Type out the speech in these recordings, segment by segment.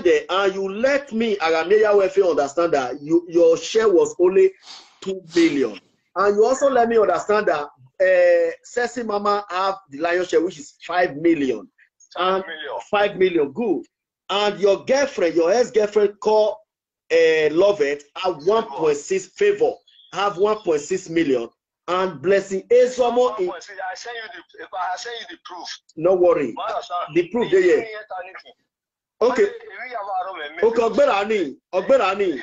there and you let me Arameya welfare understand that your share was only 2 million. And you also let me understand that Sexy Mama have the lion's share, which is 5 million. 5 million, good. And your girlfriend, your ex-girlfriend called Lovett have 1.6 favor, have 1.6 million. And Blessing Ezomo. I send you the proof. No worry. The proof there. Okay. Okay, Ogberani.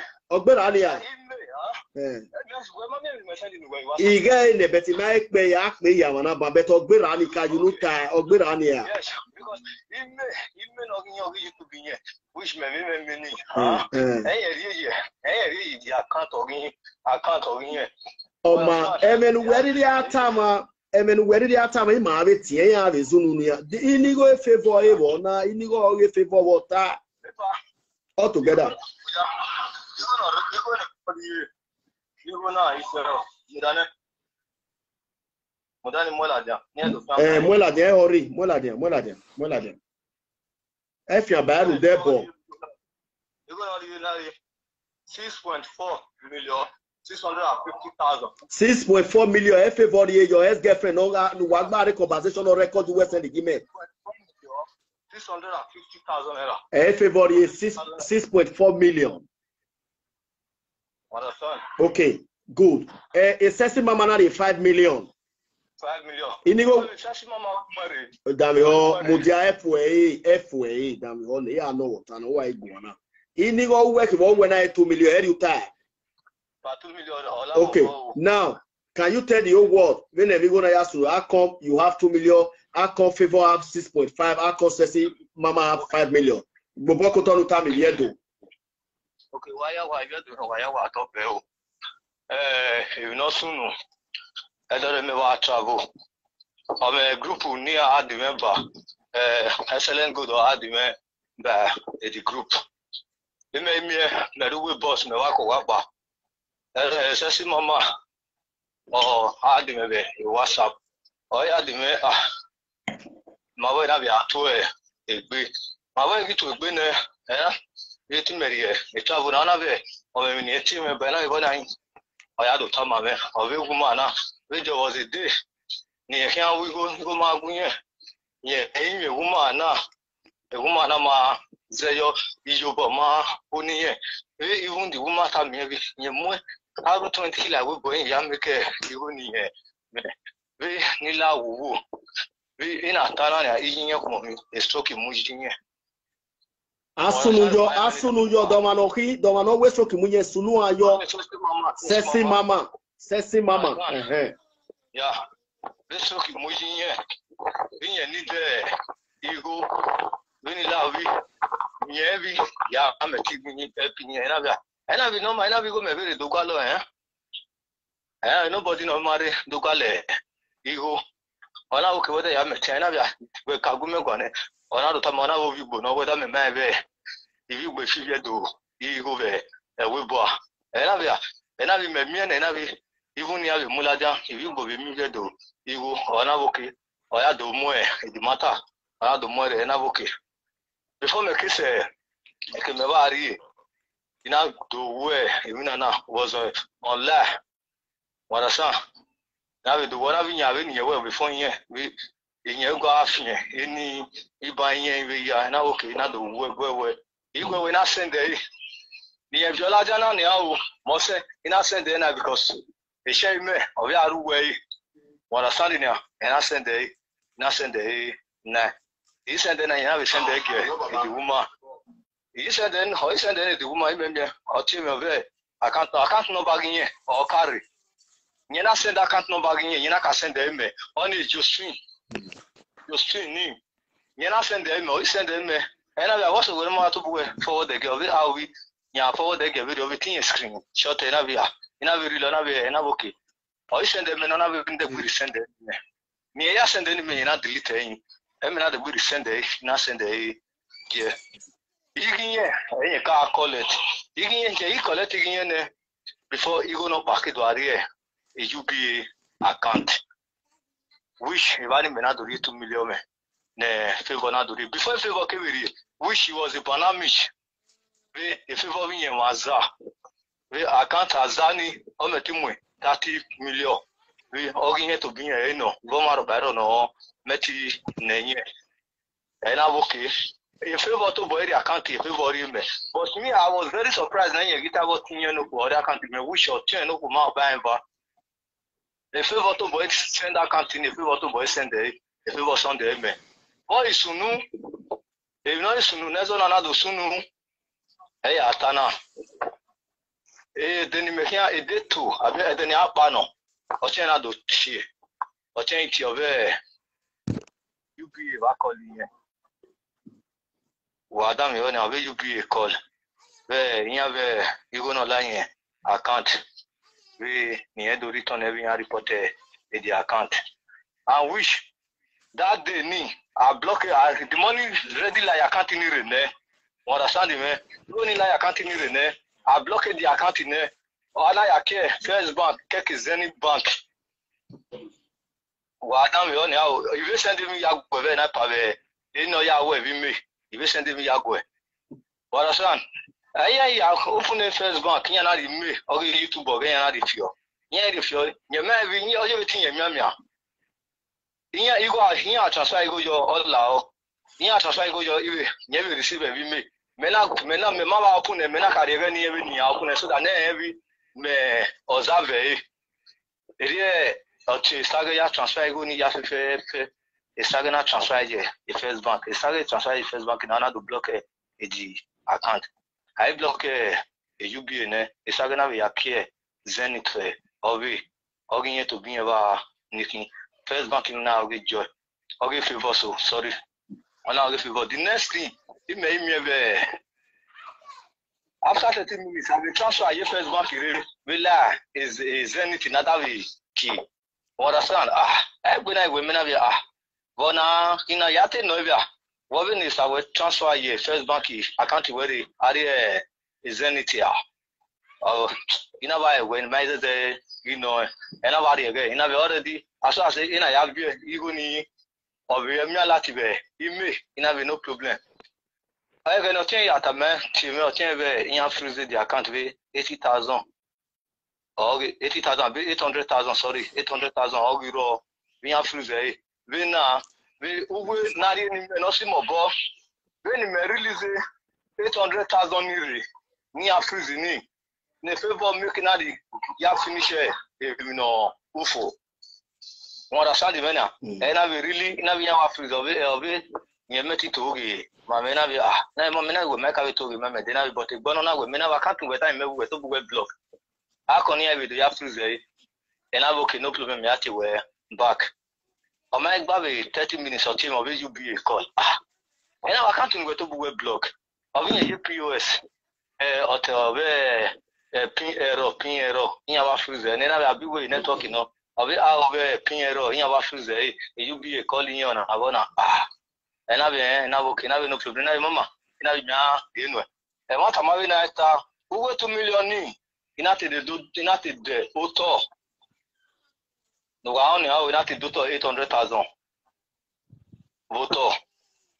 Iga ne beti na ekpe ya akpe ya wana ba beto Ogberani ka you ta Ogberani ya. Yes, because ime no ginyo gi to binye which me ni. Eh di account ogin. Oma emenu weri di atama ima ave tie ya ave zunu ya. Inigo favor evo na inigo oge favor water. All together. Mola. If you buy the depot, 6.4 million. 650,000. 6.4 million. Everybody, your ex-girlfriend, no wagba conversation or record to West End agreement. 650,000 naira. Everybody is 6.4 million. Okay, good. A Sexy Mama na 5 million. 5 million. Inigo. Sexy Mama marry. Damio mudia FWA. Damio ne ya no what and why go na. Inigo work when I 2 million. How you tie? 2 million. Okay. Now, can you tell the whole world whenever you gonna ask you, how come you have 2 million? How come Favor have 6.5? How come Sexy Mama have 5 million? Boboko tonu tami yedo. Okay, why you do why you top you know soon. I don't remember travel. I'm a group near add the member. Excellent good or add the member the group. They made me a do boss me wako waba. Sexy Mama or add the member WhatsApp. Or add the member my way na be atwe egbe. My way get to egbe na the travel on a way, or when you team a banana, I had to tell my man, or we woman, which was a day. Near here we go, Magunya. Yeah, a woman now, a woman, ma, Zayo, Ijobama, Pony, even the woman have maybe more. I will 20 like we go in Yamaka, you need we Nila woo. We in a Tarana, eating your mommy, a stroke in Asunu yo domano weso kimunye sunu ayo Sexy Mama. Yeah. Weso kimunye binye nide igo bini lawi nyevi ya ameti bini epinye na bi no ma na bi go mebere dogalo nobody no mare dogale igo ona oke wede ya meti na bia we kagume gwane ona do tamona wo vibo no weda me mebe if you wish you do you go there we boy and I be me and I be even near the mulaja if you go be me do you go on a okay or I do more the matter I do more and I okay before me kiss I can never read you know do where even now was online what I saw now the one having your well before here we in your go after any you buy we are now okay now the where you go in a send day. The Viola Jana now, Mose in a send day because they share me or we are away. What a Sunday now, and I send day, nothing day, nah. He said then I have a send day, the woman. He said then, how is the woman, or team of it? I can't no bargain or carry. You not send I can't no bargain, you not send them, only just stream. Your stream name. You not send them or send them. And I was going to forward the girl, how we forward the girl with everything screen, short and avia, in a very long way, and okay. Or send them and another thing that we send them. Me, I send them in not deleting. I'm not the good sender, not send a yeah. You can call it. You can call it again before you go no packet or a UBA account. Which if I may not do 2 million. Favor not do before favor came which he was a Panamish we favor me waza. We account azani ometimwe 30 million. We ogin to be no go maro baro no meti nenye. And I'm okay. In favor to boy the account in favor me. But me, I was very surprised when you get about 10 years no boy account me wish or 10 no go buy ba. In favor to boy send account in favor to boy send the in favor Sunday me. Boy sunu, if not sunu nezo na do sunu. Hey atana. Then me here e dey too. Abi then apa no. O chen na do tie. O chen ti ove. You be va calling. Wadam yo na you be a call. We you go no line account. We need to return every report the account. I wish that day me I block the money ready like account in rene. Understand me? Only like account in rene. I block the account in there. Or like First Bank, Keke Zenith Bank. Wadam yo na if you send me ya go na pave. You know ya we me. If you send me ya go. Understand? I open a First Bank, you know, me, or YouTube, or the fuel. Yeah, the fuel, you may be everything, you go here, transfer go your all loud. Here, transfer go your never receive every me. Mena, mamma open a mena carrier every open so that every me observe it. Or to Saga transfer go near a Sagana transfer the First Bank, a Saga transfer the First Bank in order to block a account. I block a UBA, a Sagana we appear Zenith or we organize to be about Nicky First Banking now with joy. Or give favor so sorry. On our favor. The next thing it made me after 30 minutes, I will transfer your First Bank is Zenith in another way key. Understand? When I women have but now in a yate novia. What is our transfer here? First Bank account where the area is Zenith here. You know why when my you know, and nobody again. You know already. As I say, in a have you need or we are lative. You may have no problem. I can not change at a man to me or change in freeze the account with 80,000 or 80,000, 800,000. Sorry, 800,000 or euro. We have freeze. We now. We will not even more boss. When you release 800,000 euro, near freezing, in favor making that you have finished you know, UFO. Understand the manner? And I will really never have freeze of it. You met it to me. My men have will make it to remember. Then I will but a banana will never come to where I met with a web block. I can hear with the freeze and I will no problem. You were back. I might have 30 minutes or team of UBA call. And I can't go to web blog. I've been a POS or pin error in our freezer. And then I'll be with network, you know. I'll be out of pin error in our freezer. UBA calling you on a Havana. And I've no problem. Mama, and what am I night? Who go 2 million? Inati the auto. No, I only have to do 800,000 voto.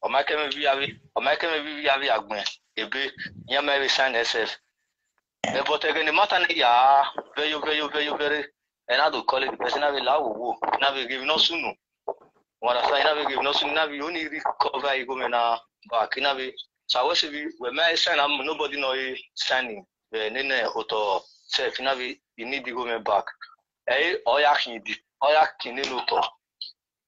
Or my can be agreement. A bit, you may sign SF. But again, the matter, very, and I do call it the person I will allow. Now we give no sooner. What I say, I give no sooner. You only recover you go now back in a way. So I was when my sign, I'm nobody know signing. The Nene auto self in a way, you need to go back. Or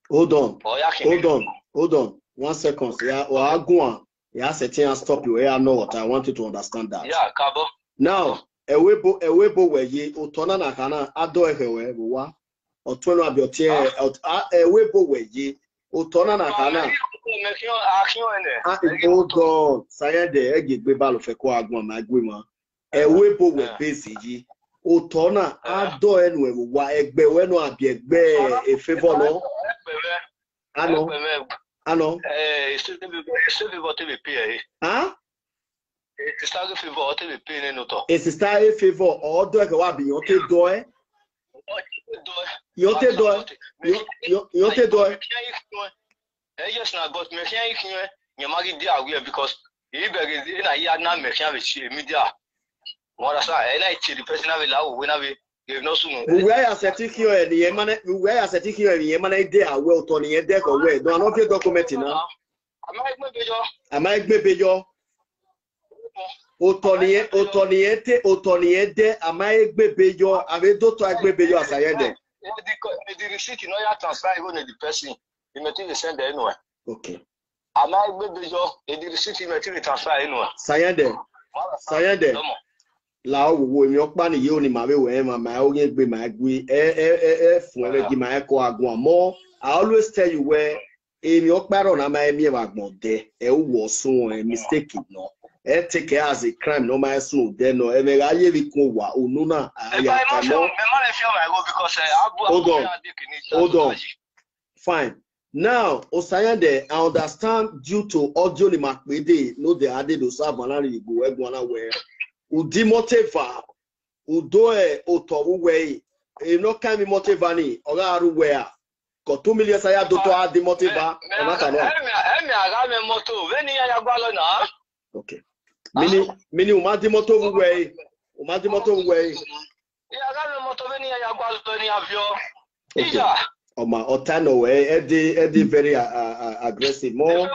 Hold on. 1 second. Yeah, or go on. Yeah, setting and stop you. I know what I wanted to understand that. Yeah, Cabo. Now, a webo where ye utona na kana ado ehewe wa otweno abiotie a webo where ye utona na kana. Hold on. Saya de egbe balo feko agwa ma agwe a webo we base ye. Otona ado enwe wa egbe we no abi egbe e favor no ano still be what we pay it's still a favor what we pay no to it's still a favor odo e wa bi yote do yes na but me can you magi dey aware because he begs in a year now, make media. What I say, and I see the person of love when I give no sooner. Where are certificate and the Yemane, where are certificate and Yemane, they are well, Tony, and deck away. Don't know if you're documenting now. I might be your Otoniete, I might be your, I will do to agree with you as I ended. The receipt, you know, you transfer even the person, you may send anywhere. Okay. I might be your, the receipt, you may transfer anywhere. Sayende. Lao wo mi okpa ni yo ni ma be we ma o ye gbe ma gbe fun e gi ma ko agun mo. I always tell you where mi okpa ro na ma mi e wa gbon de e wo sun mistake no take it as a crime no ma sun de no e me ga ye bi kun wa onu na aya ka no hold on fine now Osayande I understand due to audio ni makpede no de ade do sa banana igbo egun na we udi motiva udoe otowu we e no kan mi motiva ni oga aru we a ko 2 million saya do to adi motiva na ta no emi aga me moto we ni ya gba lo na okay mini o ma di moto we o ma di moto we ya aga me moto we ni ya gba lo ni avio iya o ma otano we e very aggressive more.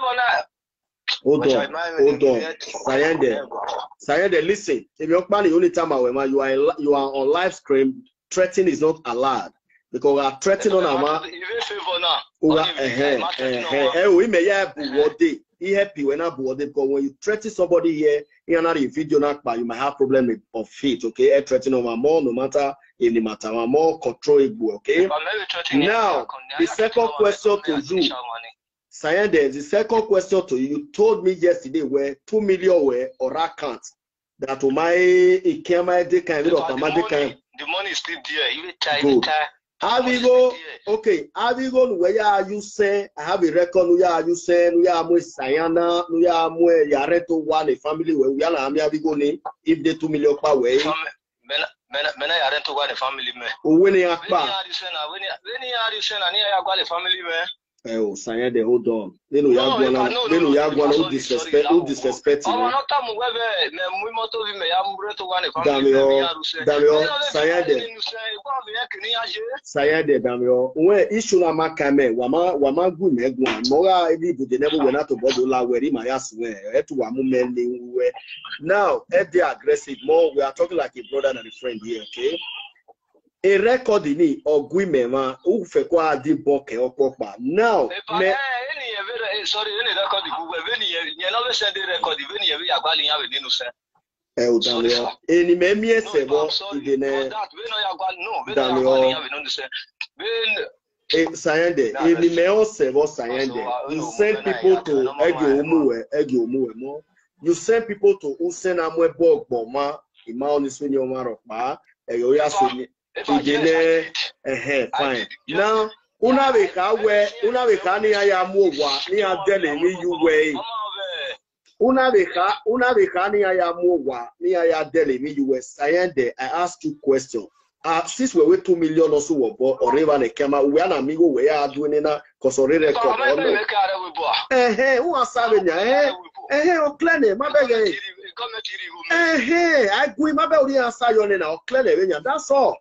Hold on. Sayende, listen. If you're planning only time you are on live stream, threatening is not allowed. Because we are threatening on our we may have because when you threaten somebody here, you're not in video you might have problem of feet, okay? Threatening on more, no matter if the matter more controllable, okay? Now the second question to you. Sayende, the second question to you, you told me yesterday where 2 million were or account that my the money is still there. Good. Avigo, okay. Avigo, where are you saying? I have a record. Where are you saying? We are with Sayana. We are with Yareto one a family where we are. Avigo name if the 2 million per way. Mena Yareto one a family man. When you are family man. Oh, Sayende, hold on. Who disrespect you. Sayende, Damio. When issue na makame, wama gu megwa. Mora edi bu de never went out to bodola where he my ass where etu wamu mending where. Now, they aggressive more. We are talking like a brother and a friend here, okay? A record ni ogwimema u fe kwa di boke opopa now me sorry any record when you no send the record when you agbali yan we ninu se o damio eni me mi esebo idene damio Sayende eni me osebo Sayende you send people to ege omuwe mo you send people to usen amwe bogboma ima oni sweni omaro pa eyo ya sweni fine. Now, unaweka ni ya muwa ni adele ni yuwe. Unaweka ni ya muwa ni adele ni yuwe. Sayende, I ask you question. Since we 2 million or so or even a camera, we are amigo we are doing na kosore record. Who are saving o clear my beg. I go my beg answer your name or clear that's all.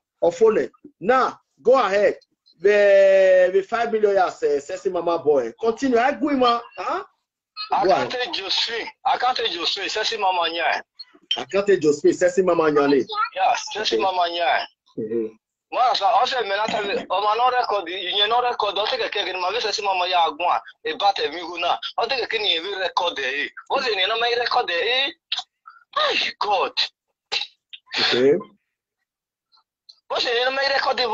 Now, go ahead. The 5 million Sesi Mama boy. Continue. I go ma. I can't take Josephine. Sesi Mama nya. I can't take Josephine. Sesi Mama nya. Yes, Sesi Mama nya. Well, also, men no record. You no record. Don't take a cake in my Sesi Mama ya agwa. A bat a miguna. I'll take a kidney every record there. What's in your my record there? My God. Okay. What's in my record? The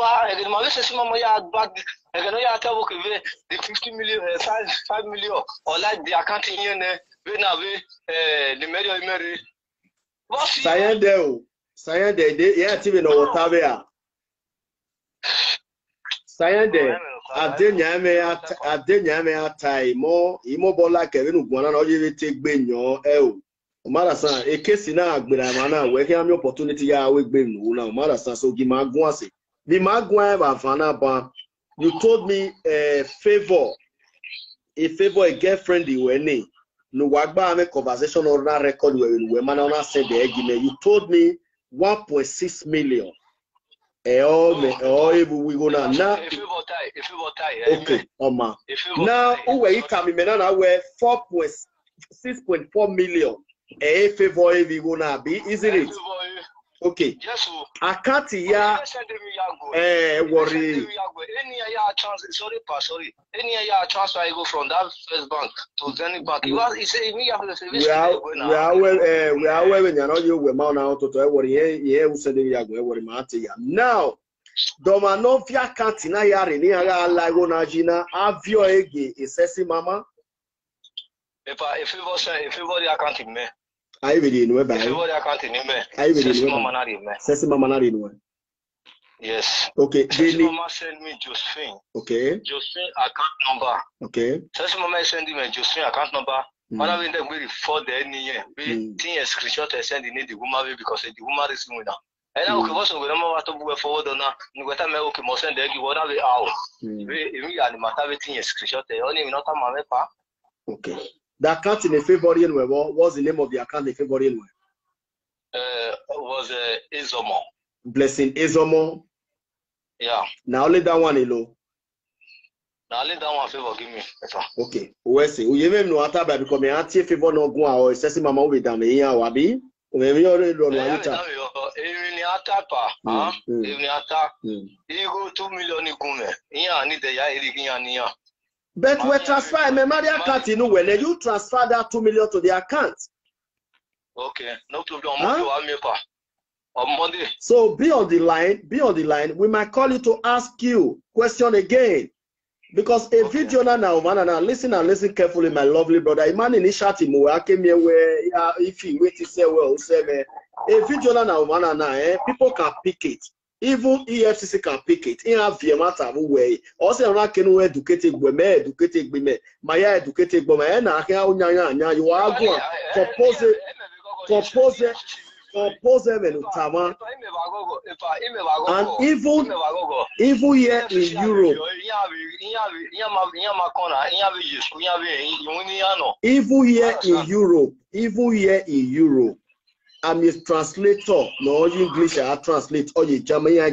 my Sesi Mama ya bad. I can only tell you the 50 million, 5 million, or like the accounting unit. We now the Mary. Sayende, yeah, TV no Otavia. Sayende, Adenyame atai mo imobola kevin ugwana na oje take benyo Omara san a case na agbera mana we can have opportunity ya we gbe nu na Omara san so gi magun ase. Bi magun ba fana ba. You told me a favor a girlfriend you were name. no wagba me conversation on that record where man on said the argument. You told me 1.6 million. We go now. Okay, Oma. Now, where you come in now, we're 6.4 million. Favor we go now be, isn't it? Okay. Account here. Worry. Sorry. Any transfer I go from that first bank to Zenith Bank. You say me have the we are when you're not you we now to worry here who said you are worry now. Domanovia cantina yare ni aga lago na jina avio ege isesi mama. If the account me. I will know by. If the account me. I will know mama na me. Sesi mama na know. Yes. Okay. Sesi mama send me Josephine. Okay. Josephine account number. Okay. Sesi mama send me Josephine account number. Mana we dem before the year. We tin screenshot send the woman because the woman is winner. And now, okay, what's going on? To move forward on that, you got to make okay, most of the what are we out? We are the matter with screenshot. Only not a man. Okay. The account in the February anyway. What was the name of the account in February anyway? Was Ezomo. Blessing Ezomo. Yeah. Now only that one alone. Now only that one favor give me. Okay. We say we even know after by because me auntie favor no go or sesi mama we down here wabi. We already don't want it. Even you go 2 million but we transfer my money account in when you transfer that 2 million to the account. Okay, no problem. On Monday. So be on the line. We might call you to ask you question again. Because a video now, man, listen carefully, my lovely brother. Man, initiative, I came here where if you wait to say, well, say, a video now, man, people can pick it. Even EFCC can pick it. In a matter way. Also, I can educated women, my educated women, you are going compose them in Tama. And even here in Europe, even here in Europe, I'm a translator. No English, I translate. Oh, you Jama, a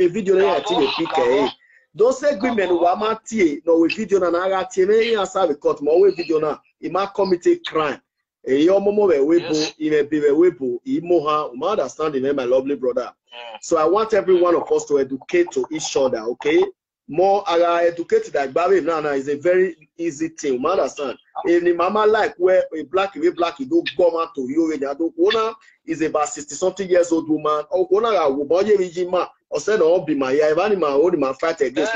video na PK. Those agreement wamati no we video na agati me answer the court. Mo we video na ima commit crime. Your momo webo, webo, imoha, understanding, my lovely brother. So I want every one of us to educate to each other, okay? More educated like Barry Nana is a very easy thing, understand? If the mama like where a black, you don't go out to you, and you don't is about 60-something years old woman, or one will buy you or said, oh, be my animal, only my fight against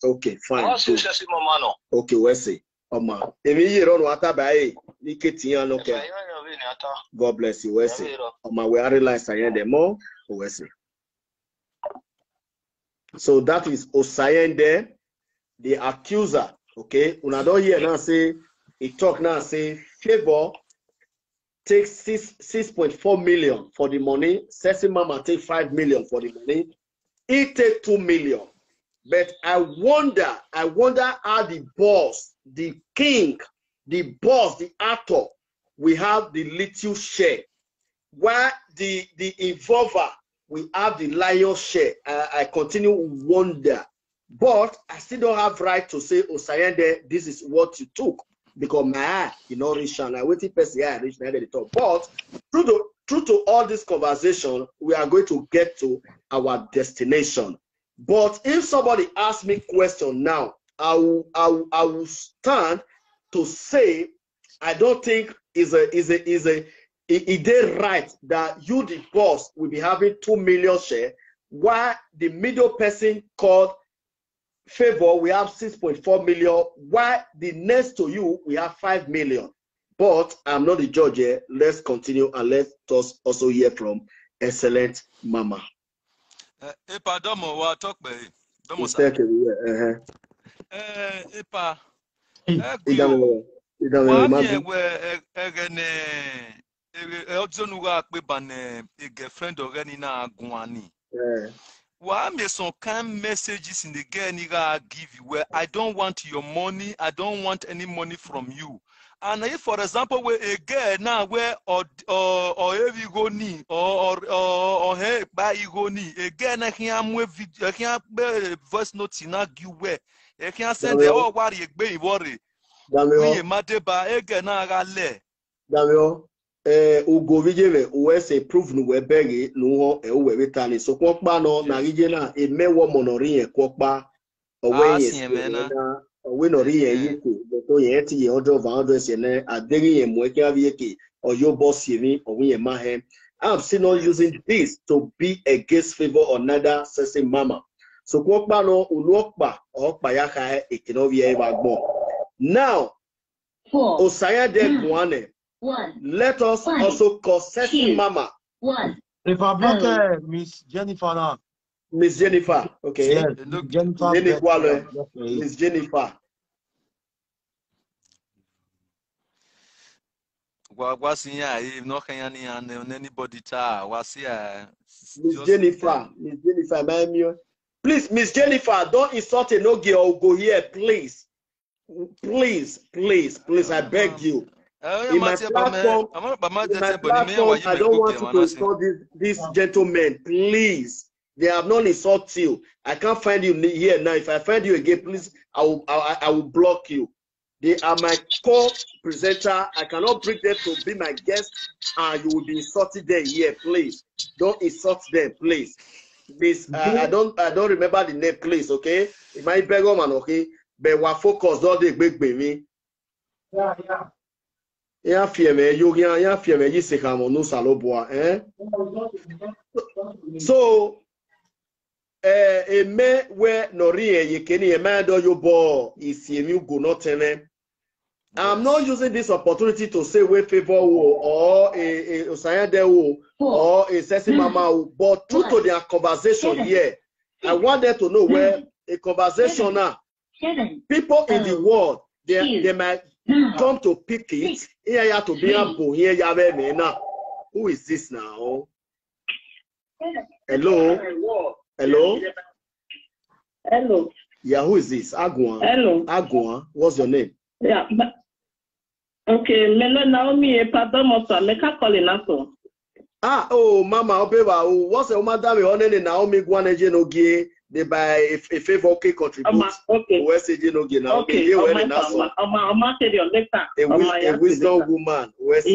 okay, fine. Okay, we'll see. Oma. God bless you. We'll see. Oma, we are realized I the more. We'll see. So that is Osayende, the accuser. Okay, una don't hear now say he talk now say favor take 6.4 million for the money. Sesi Mama take 5 million for the money. He take 2 million. But I wonder how the boss, the king, the boss, the actor, we have the little share. While the involver, we have the lion's share. I continue to wonder. But I still don't have right to say, Osayende, this is what you took. Because my eye, reach and I waiting person I reach the top. But true to all this conversation, we are going to get to our destination. But if somebody asks me question now, I will stand to say I don't think it is right that you the boss will be having 2 million share, while the middle person called Favor we have 6.4 million, while the next to you we have 5 million. But I'm not the judge here. Let's continue and let us also hear from excellent Mama. Epa domo wa talk be. Domo sa. Epa. Girlfriend already na Guani. Why me some kind messages in the girl nigga give you where I don't want your money, I don't want any money from you. And if, for example, where a girl now where or if you go ni or hey by you go ni a girl na can move video can voice note na give where you can send the all worry gbe worry. We mate ba a girl na ga le. Damio ugo vijeme uwese prove nu webege nu ho e uwe wetani so kwokpa no na rije na emewo monori yen kwokpa owe yen na owe no ri yen yiku to yen ti yen odo van odo se ne aderi yen mo e ka vieke oyo boss yen owe yen ma he. I'm still not using this to be against favor or another sexy mama. So kwokpa no unuokpa okpa ya ka ekino vie ba gbon. Now Osaya de Guane. Let us also call sexy mama. If I block Miss Jennifer now. Miss Jennifer, okay. Yes, Jennifer. Miss Jennifer. What's in here? If not anybody Miss Jennifer, please, Miss Jennifer, don't insult a no girl. Go here, please. Please, I beg you. In my platform, I don't want you to insult these gentlemen. Please, they have not insulted you. I can't find you here now. If I find you again, please, I will block you. They are my co-presenter. I cannot bring them to be my guest, and you will be insulted there. Here, please, don't insult them, please. Please, I don't remember the name, please. Okay, it might be man, okay, but we're focused on the big baby. Yeah. Ya fieme yisekamo no saloboa so eme we nori yekeni eme do yobo isiemi go not tene. I'm not using this opportunity to say we favor or a Osaya de or a sexy mama, but true to their conversation here, I want them to know where a conversation now. People in the world, they might come to pick it. Here you have to be a boy. Here you have a now. Who is this now? Hello. Yeah, who is this? Agwan. Hello. Agwan. What's your name? Yeah. Okay. Melo Naomi pardon mosa. Me ka call in aso. Oh, Mama Obeba. What's the madam? Your name Naomi Gwaneje Nogie. They buy a favor okay contribute. Okay. Where's the Nogie now? Okay. A wisdom woman. Where's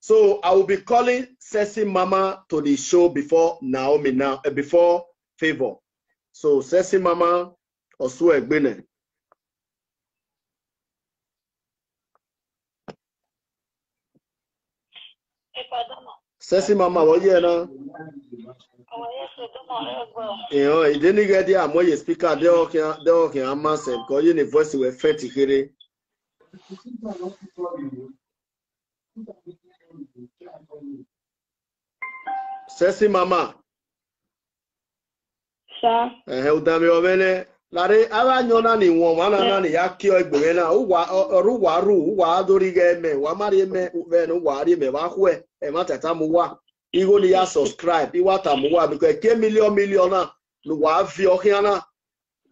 So I will be calling Sexy Mama to the show before Naomi now, before Favor. So Sexy Mama also a winner. Sexy Mama, what you know? You know, it didn't get there. I'm your speaker. They okay. I'm answering because your voice was fetty here. Sexy Mama. Sir. Udami ovene. Lare aba nyona ni won wana na ni yakio egbe na uwa oruwaru uwa adoriga eme wa mari eme uvene uwa ri me wa hwe e matata mu wa igo ni ya subscribe iwata mu wa because ke million na lu wa fi okiana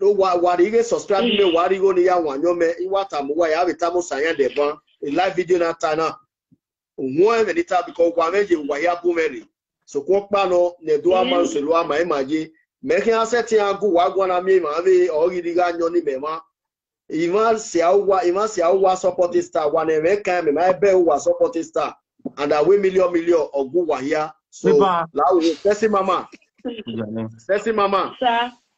lo wa ri ge subscribe me wa ri go ni ya wanyo me iwata mu wa ya bita mu sanya de ban a live video na tana won e nita because wa meje wa ya bu meri so ko pa no ne do ama so lo ama e maji making a setting a good wagwana me, maybe or Giga Yoni Mema. Iman Siawa supporting star, one and came, my bell was supporting star, and a million or good here. So, Sexy Mama, Sexy Mama,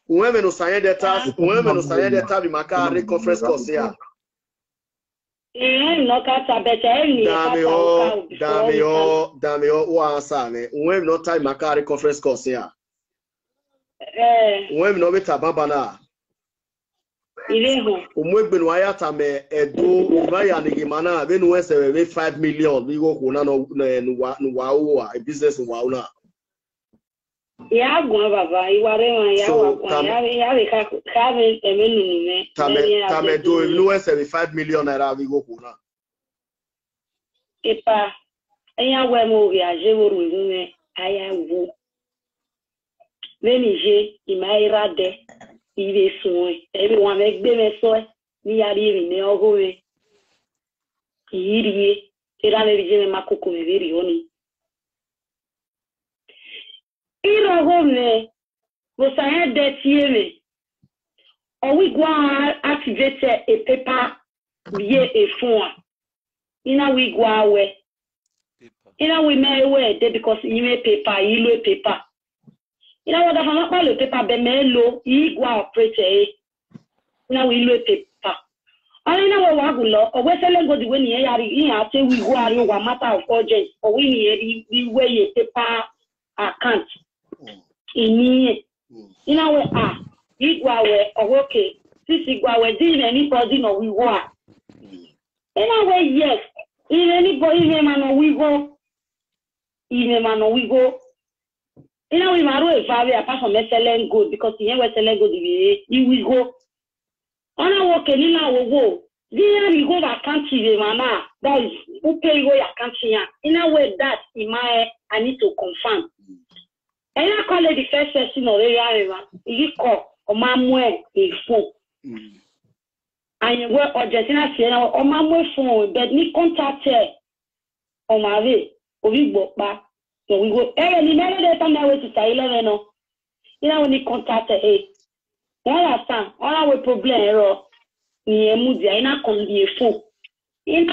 women who sign the task, women who sign the tab in my car, conference course here. Damio, Wasane, women no time my car conference course here. When no beta babana. Umwegbe no ayata me edo vaya nigimana be no we 5 million we go kuna no wa a business wa una. Ya gwa baba iware ya ka me emenu me. Tame do no we 5 million naira we go kuna. Epa enya we mo vi Ajebo me aya wo. Venije, Imaira de, Ive Soin, everyone make them so, Niari, Neogoe, Irie, Tirane Vijay Makuku, very only. Irogone, was I had that year, or we go activate a paper via a phone. In a week, go away. In a way, may wear because you may paper, you may paper. In a way, the Hamaka paper, the mellow, you go operate. Now we look paper. I know what we law, or where selling go the way you are, say we go out a matter of urgent, or we weigh a paper account. In a way, you go away, or okay, this is go away, doing anybody, no, we go. In a way, yes. In anybody, man, we go. In man, we go. In a way, Maru, apart from selling good, because he never selling good, he will go. On a walk, and in our go. There we go, I can't see the mama. That is who pay go, I can't see. In a way, that in my, I need to confirm. And I call it the first person of the area. He call, or my way, a phone. And we Argentina say now on my phone, but me contact her on my way. We go back. So we go. Hey, you never let them know to say 11. No, you know when you contact her. Hey, last time, all our problem error. Ni emudia ina come the phone. In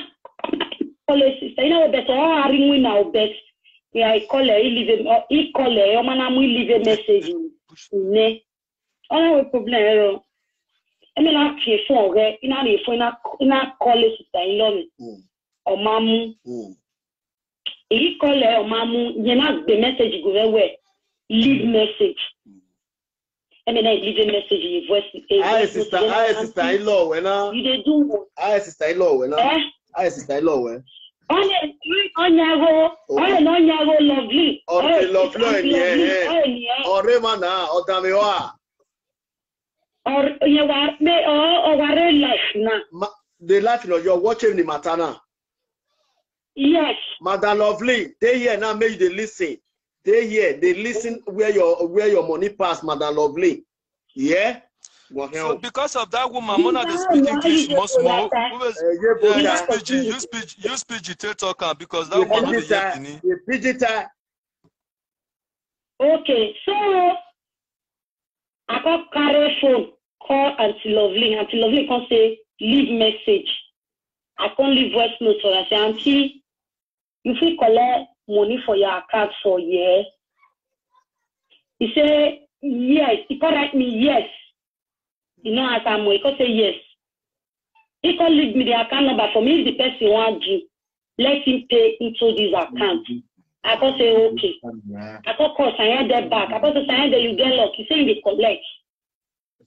policy, you know better. All ring we now best. Yeah, I call her. He call her. Your man, I will leave a message. Ne, all our problem error. I mean, I can't phone, in a phone, in a college, or mamu. He call her or mamu, you know, the message go away. Leave message. I mean, I leave a message in voice. I sister-in-law, when you do. I sister-in-law, when I sister-in-law, when on Yago, lovely. Or lovely, yeah. Or Remana, or Damewa. Or you are me or what life now? The life you're watching the Matana. Yes. Madam Lovely, they here now make they listen. They here, they listen where your money pass, Madam Lovely. Yeah? So because of that woman, Mona they speak English most more. Use PG talker because that woman is the okay, so I got carry phone, call Auntie Lovely. Auntie Lovely can say, leave message. I can't leave voice note for her. Say, Auntie, you feel collect money for your account for a year? He say, yes. He can write me, yes. You know, as I'm he can say, yes. He can leave me the account number for me. If the person wants you, let him pay into this account. I can say, okay. I can call Sanya that back. I can say, Sanya that you get luck. He say, they collect.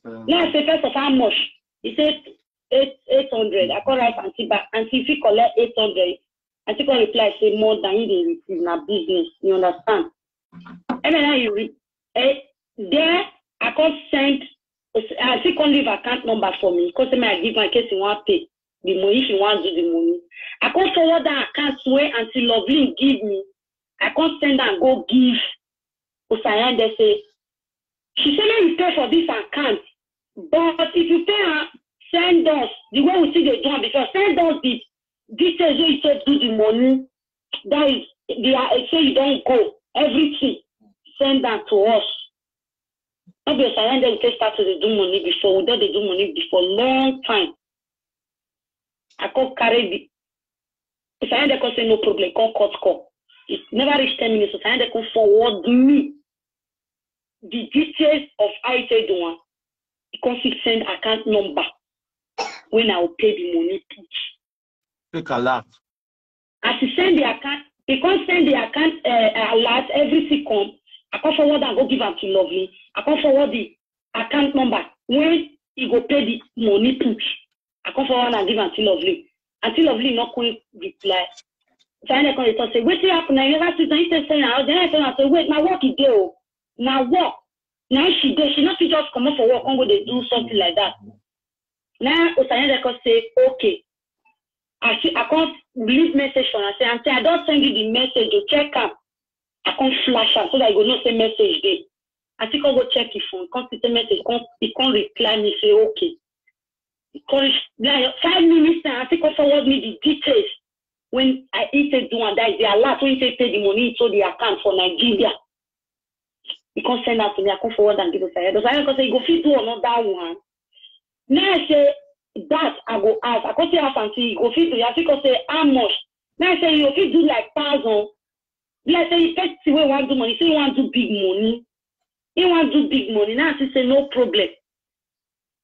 Now I say, first of how much? He said, 800. I can write Auntie back. Auntie, if you collect 800, Auntie can reply, say, more than you receive in a business. You understand? And then you there, I can send, I still can leave account number for me. Because I give my case, you want to pay the money, if you want to do the money. I can forward that account way until Lovely give me. I can't send and go give Usayan. They say, she said, let me pay for this account. But if you pay her, send us the way we see the job, because send us the details where you said do the money. That is, say you don't go. Everything, send that to us. Not because I ended to start to do money before. We don't do money before long time. I can't carry the. If I ended to say no problem, can't cut call. It never reached 10 minutes, so I ended to forward me the details of I one. You can send account number when I will pay the money. Take a lot. As you send the account, you can send the account alert every second. I can forward and go give them to Lovely. I can forward the account number when you go pay the money push. I can forward and give them to Lovely. Until Lovely not going to reply. So I say, wait till happen. I never see the saying out. Then I say, wait, now work is there. Now work. Now she did. She not just come up for work and go they do something like that. Now Osanya can say, okay. I can't leave message for her. I say, Auntie, I don't send you the message. You check out. I can't flash her so that you will not say message there. I think I'll go check his phone. Can't he can't reply me, say, okay. Because like 5 minutes now, I think I'll forward me the details. When I say do and that is the alert, when he pay the money into the account for Nigeria. He can't send that to me, I can't forward and give us a head. So I can say, go fit do another one. Now I say, that I go ask. I can say, ask and see, go fit do, I think I'll say, how much? Now I say, you fit do like 1,000. Let's say, you first see where you want to do money, say you want to do big money. You want to do big money. Now I say, no problem.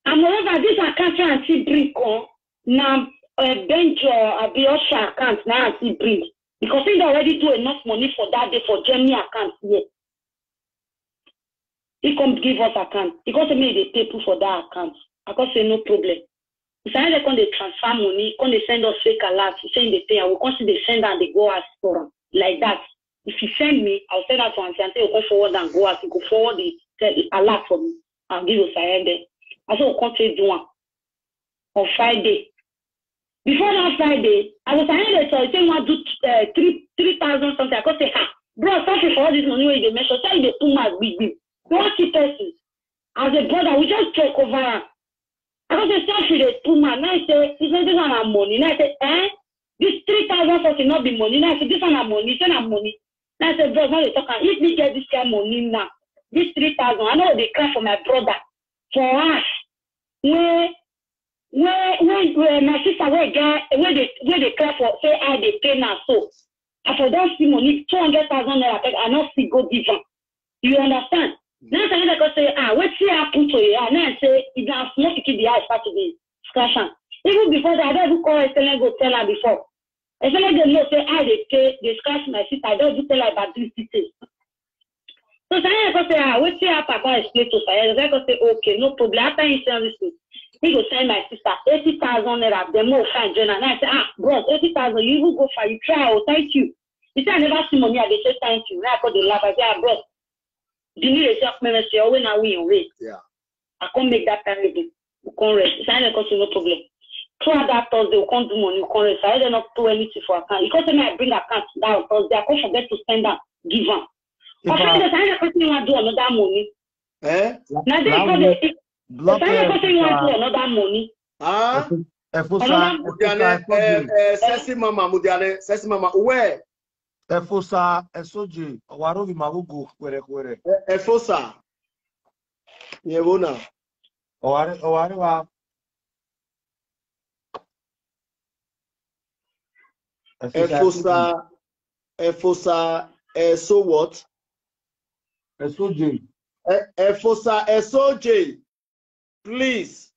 And moreover, this account and see bring on, now, bench or a Biosha account now I see bring. Because he already do enough money for that day for Germany account here. He come give us account. Because he made the people for that account. I can say no problem. If I they come they transfer money, come they send us fake alerts, saying they pay, I will consider they send and they go ask for them. Like that. If you send me, I'll send that to Auntie and say, go forward and go ask. You go forward the alert for me. I'll give you a sign there. I said, we'll come to do one on Friday. Before that Friday, I was saying that I say want to do 3,000 something. I could say, bro, thank you for all this money where they measure. Say they too much big. Don't keep person. As a brother, we just talk over. I could say, thank you, they too much. Now I say, this is not money. Now I say, this 3,000 something not be money. Now I say, this one money. This one money. Now I say, bro, now they talk. If we get this kind of money now, this 3,000, I know they cry for my brother. For us, where my sister where they cry for say I they pay now so I for don't see money 200,000 naira I not see go give them. You understand? Now I can say what see happen to you and then say it does not keep the eye start to be scratching. Even before that I don't call Estelle go tell her before. Estelle they know say I they pay they scratch my sister I don't tell her about this details. So I can say what see happen I can explain to her. I can say okay no problem after you send this. He go send my sister 80,000 naira. The more fine journal. And I say, bro, 80,000. You even go for you try. Oh, thank you. He said, I never see money. I say thank you. Now I got the laugh. I say, bro, the new yourself member say, when are we away? Yeah. I can't make that time again. You can't rest. He said, I can't see no problem. Throughout that Thursday, you can't do money. You can't rest. I did not do anything for account. You can't say, I bring account down Thursday. I can't forget to spend that. Give them. But I can't do another money. Now they call the. Block another money. Sesi mama, where? Efosa, Esoji, Warovi Marugo, where? Efosa. Yevona. Owarewa. Efosa, so what? Esoji. Efosa, Esoji. Please.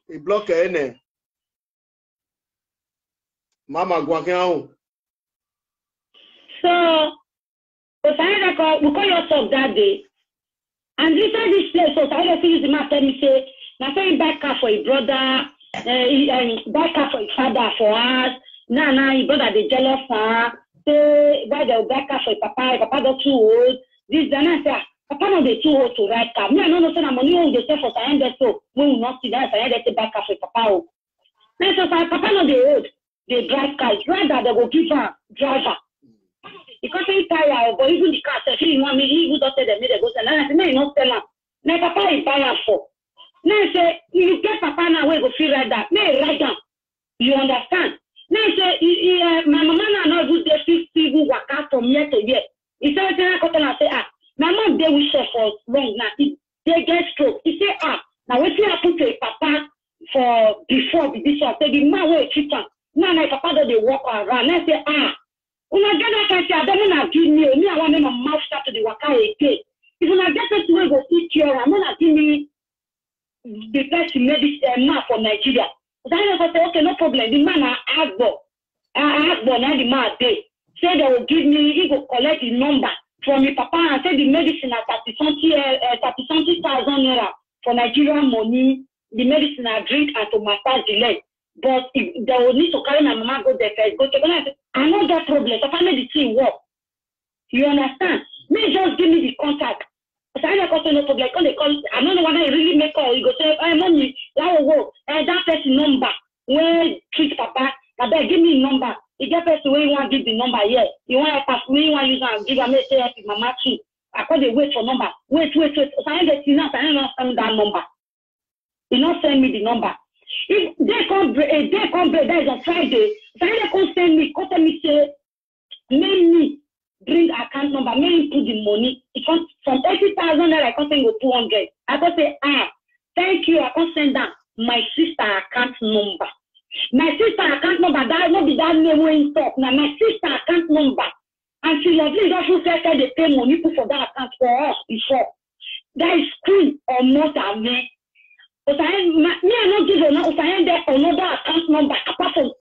A block ene. Mama Guakiao. So, we call yourself that day. And inside this place, so I see the master me say, now say back car for a brother, back car for a father for us. Now, your brother they jealous say why they back car for papa don't too old. This then I say, papa no they too old to ride car. Me I no know say na money on the self for saying that so we will not see that say they back car for papa. Now so papa no they old, they drive car. Rather they go give her driver. Because he tired, but even the car say he want me, he would not tell them they go sell. Now I say no, you not sell am. Now papa is buying for. Now I say you get papa now we go feel ride that. Me ride am. You understand? Now I say my mama now not do the 50 waka from year to year. He said, I say, my mom, they will share for long now. They get stroke. He say, now what you happen to a papa for before this one? Say, the man will treat him. Now, my papa, they walk around. I say, when I get that, I say, I don't want to give me, I want my mouth start to the waka again. If I get this way, go eat here, I'm going to give me the person medicine man for Nigeria. So I say, okay, no problem. The man, Ajebo, now the man, say they will give me, he will collect the number from my papa and say the medicine at 30,000 naira for Nigerian money, the medicine I drink and to massage the leg. But if they will need to carry my mama go there first, go to I know that problem. So I made the thing work. You understand? May just give me the contact. So I don't no problem. They call, I don't know whether I really make call. You go say, mommy, that will work. That person number, where treat papa, but they give me number. If that person where you want to give the number here. You want to pass where you want to use and give a message to Mama too. I call the wait for number. Wait. So I get enough. I don't send that number. You not send me the number. If they come break, that is on Friday. Friday come send me, say, make me bring account number, make me put the money. It comes from 80,000 I can send go 200. I can say, thank you. I can send that my sister account number. My sister account number, that not be that name when talk. Now my sister account number. And she lovely also said they pay money for that account for us before. That is cool or not me. But I not give another account number apart from